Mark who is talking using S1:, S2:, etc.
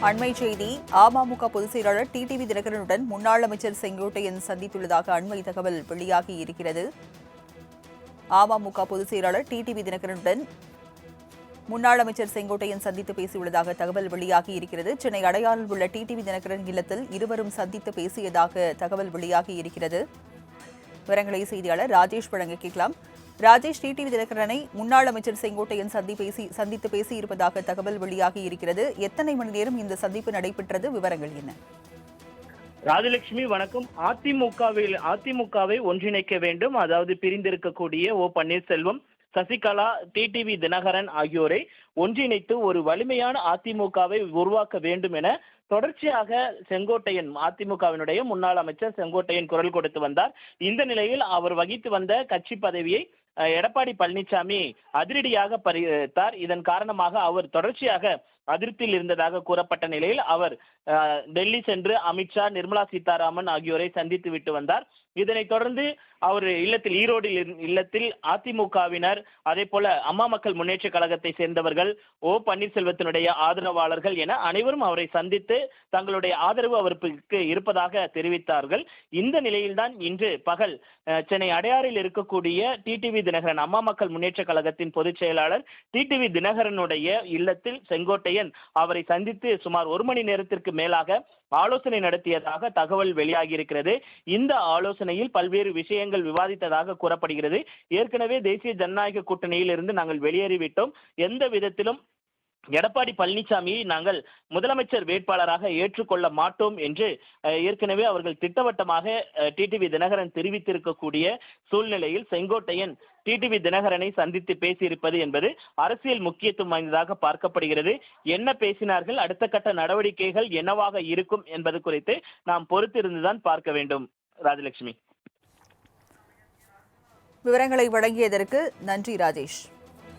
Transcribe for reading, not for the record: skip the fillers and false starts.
S1: அண்மை செய்தி. அமமுக பொதுச் செயலாளர் டிடிவி தினகரனுடன் முன்னாள் அமைச்சர் செங்கோட்டையன் சந்தித்துள்ளதாக அண்மை தகவல் வெளியாகி இருக்கிறது. அமமுக பொதுச் செயலாளர் டிடிவி தினகரனுடன் முன்னாள் அமைச்சர் செங்கோட்டையன் சந்தித்து பேசியுள்ளதாக தகவல் வெளியாகி இருக்கிறது. சென்னை அடையாறில் உள்ள டிடிவி தினகரன் இல்லத்தில் இருவரும் சந்தித்து பேசியதாக தகவல் வெளியாகி இருக்கிறது. விவரங்களை செய்தியாளர் ராஜேஷ் வழங்க கேட்கலாம். ராஜேஷ், டிடிவி தினகரனை முன்னாள் அமைச்சர் செங்கோட்டையன் சந்தித்து பேசியிருப்பதாக தகவல் வெளியாகி இருக்கிறது. எத்தனை மணி நேரம் இந்த சந்திப்பு நடைபெற்றது? விவரங்கள் என்ன?
S2: ராஜலட்சுமி வணக்கம். அதிமுகவை ஒன்றிணைக்க வேண்டும், அதாவது பிரிந்திருக்கக்கூடிய ஓ பன்னீர்செல்வம், சசிகலா, டிடிவி தினகரன் ஆகியோரை ஒன்றிணைத்து ஒரு வலிமையான அதிமுகவை உருவாக்க வேண்டும் என தொடர்ச்சியாக செங்கோட்டையன், அதிமுகவினுடைய முன்னாள் அமைச்சர் செங்கோட்டையன் குரல் கொடுத்து வந்தார். இந்த நிலையில் அவர் வகித்து வந்த கட்சி பதவியை எடப்பாடி பழனிசாமி அதிரடியாக பறித்தார். இதன் காரணமாக அவர் தொடர்ச்சியாக அதிருப்தியில் இருந்ததாக கூறப்பட்ட நிலையில் அவர் டெல்லி சென்று அமித்ஷா, நிர்மலா சீதாராமன் ஆகியோரை சந்தித்து விட்டு வந்தார். இதனைத் தொடர்ந்து அவர் ஈரோடு இல்லத்தில் அதிமுகவினர், அதே போல அம்மா மக்கள் முன்னேற்ற கழகத்தை சேர்ந்தவர்கள், ஓ பன்னீர்செல்வத்தினுடைய ஆதரவாளர்கள் என அனைவரும் அவரை சந்தித்து தங்களுடைய ஆதரவு அவருக்கு இருப்பதாக தெரிவித்தார்கள். இந்த நிலையில்தான் இன்று பகல் சென்னை அடையாறில் இருக்கக்கூடிய டிடிவி தினகரன், அம்மா மக்கள் முன்னேற்ற கழகத்தின் பொதுச் செயலாளர் டிடிவி தினகரனுடைய இல்லத்தில் செங்கோட்டையன் அவரை சந்தித்து சுமார் 1 மணி நேரத்திற்கு மேலாக ஆலோசனை நடத்தியதாக தகவல் வெளியாகி இருக்கிறது. இந்த ஆலோசனையில் பல்வேறு விஷயங்கள் விவாதித்ததாக கூறப்படுகிறது. ஏற்கனவே தேசிய ஜனநாயக கூட்டணியில் இருந்து நாங்கள் வெளியேறிவிட்டோம், எந்த விதத்திலும் எடப்பாடி பழனிசாமியை நாங்கள் முதலமைச்சர் வேட்பாளராக ஏற்றுக்கொள்ள மாட்டோம் என்று ஏற்கனவே அவர்கள் திட்டவட்டமாக டிடிவி தினகரன் தெரிவித்திருக்கக்கூடிய சூழ்நிலையில் செங்கோட்டையன் டிடிவி தினகரனை சந்தித்து பேசியிருப்பது என்பது அரசியல் முக்கியத்துவம் வாய்ந்ததாக பார்க்கப்படுகிறது. என்ன பேசினார்கள், அடுத்த கட்ட நடவடிக்கைகள் என்னவாக இருக்கும் என்பது குறித்து நாம் பொறுத்திருந்துதான் பார்க்க வேண்டும். ராஜலட்சுமி,
S1: விவரங்களை வழங்கியதற்கு நன்றி ராஜேஷ்.